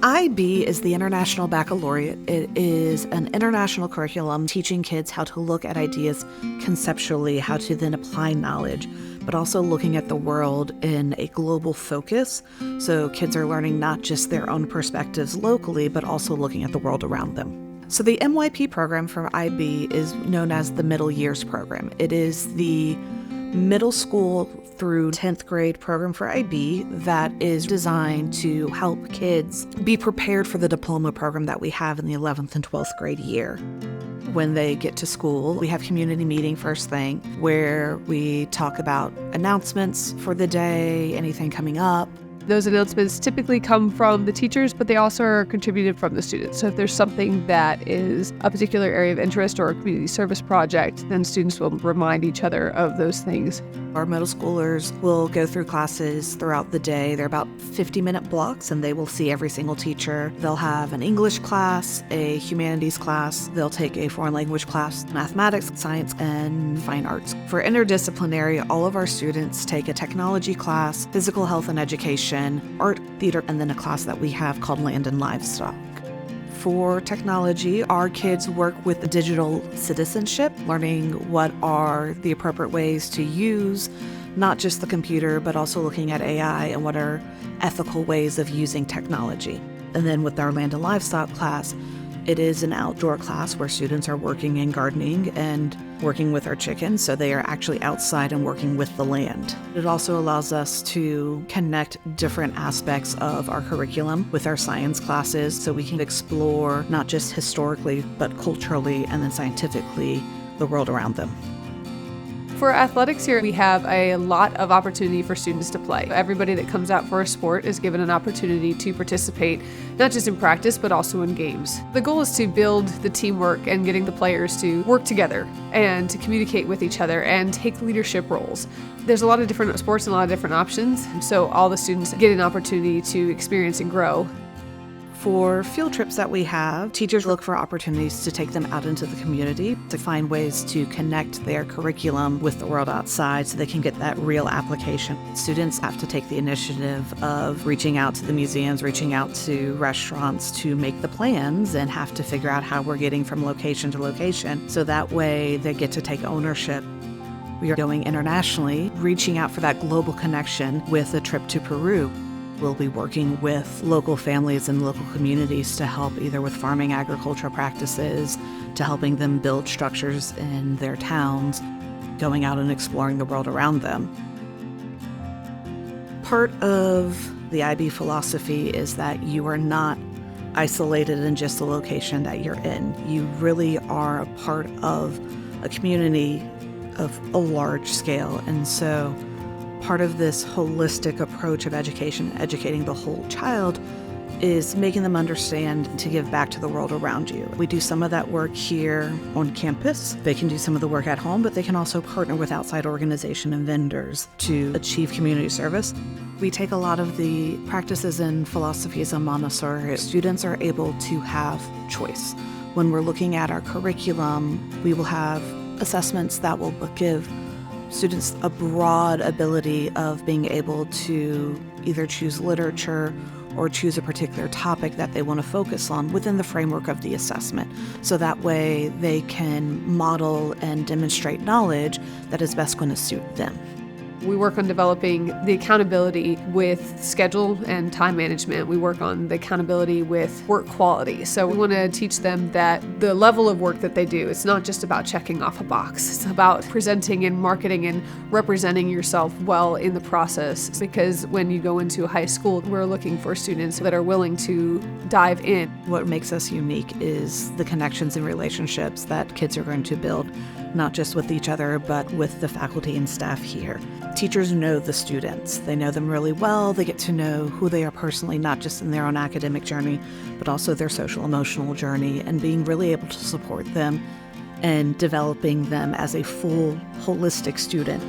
IB is the International Baccalaureate. It is an international curriculum teaching kids how to look at ideas conceptually, how to then apply knowledge, but also looking at the world in a global focus. So kids are learning not just their own perspectives locally, but also looking at the world around them. So the MYP program for IB is known as the Middle Years Program. It is the middle school through 10th grade program for IB that is designed to help kids be prepared for the diploma program that we have in the 11th and 12th grade year. When they get to school, we have community meeting first thing where we talk about announcements for the day, anything coming up. Those announcements typically come from the teachers, but they also are contributed from the students. So if there's something that is a particular area of interest or a community service project, then students will remind each other of those things. Our middle schoolers will go through classes throughout the day. They're about 50-minute blocks, and they will see every single teacher. They'll have an English class, a humanities class. They'll take a foreign language class, mathematics, science, and fine arts. For interdisciplinary, all of our students take a technology class, physical health and education, art, theater, and then a class that we have called land and livestock. For technology, our kids work with digital citizenship, learning what are the appropriate ways to use not just the computer, but also looking at AI and what are ethical ways of using technology. And then with our land and livestock class, it is an outdoor class where students are working in gardening and working with our chickens, so they are actually outside and working with the land. It also allows us to connect different aspects of our curriculum with our science classes so we can explore not just historically, but culturally and then scientifically the world around them. For athletics here, we have a lot of opportunity for students to play. Everybody that comes out for a sport is given an opportunity to participate, not just in practice, but also in games. The goal is to build the teamwork and getting the players to work together and to communicate with each other and take leadership roles. There's a lot of different sports and a lot of different options, so all the students get an opportunity to experience and grow. For field trips that we have, teachers look for opportunities to take them out into the community to find ways to connect their curriculum with the world outside so they can get that real application. Students have to take the initiative of reaching out to the museums, reaching out to restaurants to make the plans and have to figure out how we're getting from location to location so that way they get to take ownership. We are going internationally, reaching out for that global connection with a trip to Peru. We'll be working with local families and local communities to help either with farming agricultural practices, to helping them build structures in their towns, going out and exploring the world around them. Part of the IB philosophy is that you are not isolated in just the location that you're in. You really are a part of a community of a large scale, and so part of this holistic approach of education, educating the whole child, is making them understand to give back to the world around you. We do some of that work here on campus. They can do some of the work at home, but they can also partner with outside organizations and vendors to achieve community service. We take a lot of the practices and philosophies of Montessori. Students are able to have choice. When we're looking at our curriculum, we will have assessments that will give students a broad ability of being able to either choose literature or choose a particular topic that they want to focus on within the framework of the assessment. So that way they can model and demonstrate knowledge that is best going to suit them. We work on developing the accountability with schedule and time management. We work on the accountability with work quality. So we want to teach them that the level of work that they do, it's not just about checking off a box. It's about presenting and marketing and representing yourself well in the process. Because when you go into a high school, we're looking for students that are willing to dive in. What makes us unique is the connections and relationships that kids are going to build, not just with each other, but with the faculty and staff here. Teachers know the students. They know them really well. They get to know who they are personally, not just in their own academic journey, but also their social emotional journey, and being really able to support them and developing them as a full, holistic student.